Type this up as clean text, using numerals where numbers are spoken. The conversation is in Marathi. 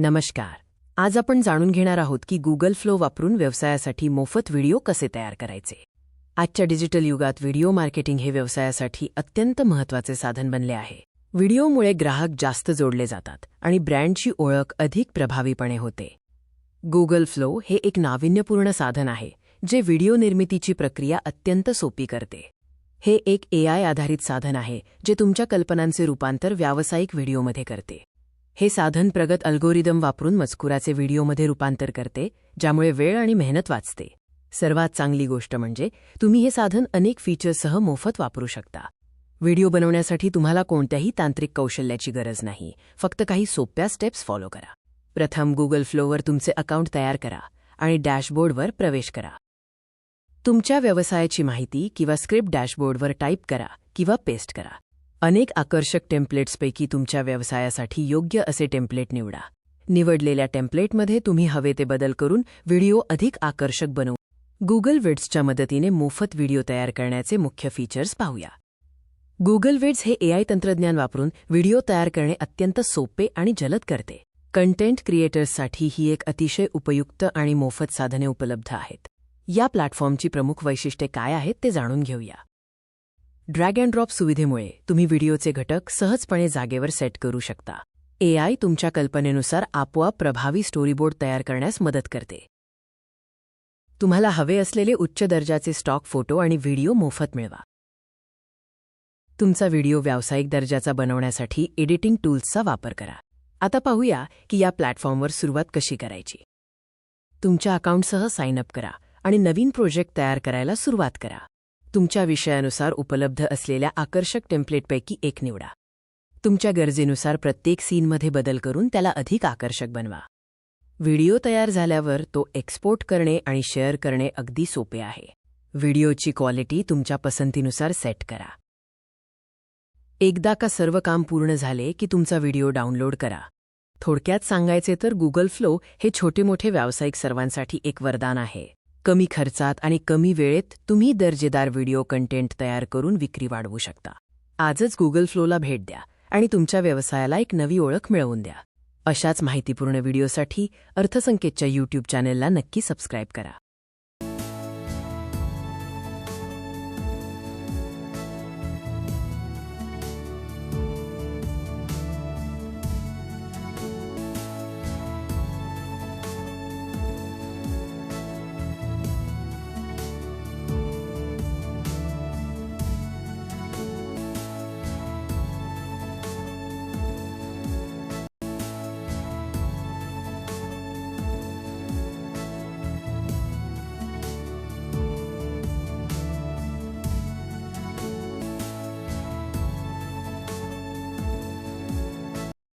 नमस्कार. आज आपण जाणून घेणार आहोत की गुगल फ्लो वापरून व्यवसायासाठी मोफत व्हिडिओ कसे तयार करायचे. आजच्या डिजिटल युगात व्हिडिओ मार्केटिंग हे व्यवसायासाठी अत्यंत महत्त्वाचे साधन बनले आहे. व्हिडिओमुळे ग्राहक जास्त जोडले जातात आणि ब्रँडची ओळख अधिक प्रभावीपणे होते. गुगल फ्लो हे एक नाविन्यपूर्ण साधन आहे जे व्हिडिओ निर्मितीची प्रक्रिया अत्यंत सोपी करते. हे एक AI आधारित साधन आहे जे तुमच्या कल्पनांचे रूपांतर व्यावसायिक व्हिडिओमध्ये करते. हे साधन प्रगत अल्गोरिदम वापरून मजकुराचे व्हिडिओमध्ये रूपांतर करते, ज्यामुळे वेळ आणि मेहनत वाचते. सर्वात चांगली गोष्ट म्हणजे तुम्ही हे साधन अनेक फीचर्ससह मोफत वापरू शकता. व्हिडिओ बनवण्यासाठी तुम्हाला कोणत्याही तांत्रिक कौशल्याची गरज नाही, फक्त काही सोप्या स्टेप्स फॉलो करा. प्रथम गुगल फ्लोवर तुमचे अकाउंट तयार करा आणि डॅशबोर्डवर प्रवेश करा. तुमच्या व्यवसायाची माहिती किंवा स्क्रिप्ट डॅशबोर्डवर टाईप करा किंवा पेस्ट करा. अनेक आकर्षक टेम्पलेट्सपैकी तुमच्या व्यवसायासाठी योग्य असे टेम्पलेट निवडा. निवडलेल्या टेम्पलेटमध्ये तुम्ही हवे ते बदल करून व्हिडिओ अधिक आकर्षक बनवू. गुगल विड्सच्या मदतीने मोफत व्हिडिओ तयार करण्याचे मुख्य फीचर्स पाहूया. गुगल विड्स हे AI तंत्रज्ञान वापरून व्हिडिओ तयार करणे अत्यंत सोपे आणि जलद करते. कंटेंट क्रिएटर्ससाठी ही एक अतिशय उपयुक्त आणि मोफत साधने उपलब्ध आहेत. या प्लॅटफॉर्मची प्रमुख वैशिष्ट्ये काय आहेत ते जाणून घेऊया. ड्रॅग अँड ड्रॉप सुविधेमुळे तुम्ही व्हिडिओचे घटक सहजपणे जागेवर सेट करू शकता. AI तुमच्या कल्पनेनुसार आपोआप प्रभावी स्टोरीबोर्ड तयार करण्यास मदत करते. तुम्हाला हवे असलेले उच्च दर्जाचे स्टॉक फोटो आणि व्हिडिओ मोफत मिळवा. तुमचा व्हिडिओ व्यावसायिक दर्जाचा बनवण्यासाठी एडिटिंग टूल्सचा वापर करा. आता पाहूया की या प्लॅटफॉर्मवर सुरुवात कशी करायची. तुमच्या अकाउंटसह साइन अप करा आणि नवीन प्रोजेक्ट तयार करायला सुरुवात करा. तुमच्या विषयानुसार उपलब्ध असलेल्या आकर्षक टेम्पलेटपैकी एक निवडा. तुमच्या गरजेनुसार प्रत्येक सीनमध्ये बदल करून त्याला अधिक आकर्षक बनवा. व्हिडिओ तयार झाल्यावर तो एक्सपोर्ट करणे आणि शेअर करणे अगदी सोपे आहे. व्हिडिओची क्वालिटी तुमच्या पसंतीनुसार सेट करा. एकदा का सर्व काम पूर्ण झाले की तुमचा व्हिडिओ डाउनलोड करा. थोडक्यात सांगायचे तर गुगल फ्लो हे छोटे मोठे व्यावसायिक सर्वांसाठी एक वरदान आहे. कमी खर्चात आणि कमी वेळेत तुम्ही दर्जेदार व्हिडिओ कंटेंट तयार करून विक्री वाढवू शकता. आजच गुगल फ्लोला भेट द्या आणि तुमच्या व्यवसायाला एक नवी ओळख मिळवून द्या. अशाच माहितीपूर्ण व्हिडिओसाठी अर्थसंकेतच्या YouTube चॅनेलला नक्की सबस्क्राईब करा.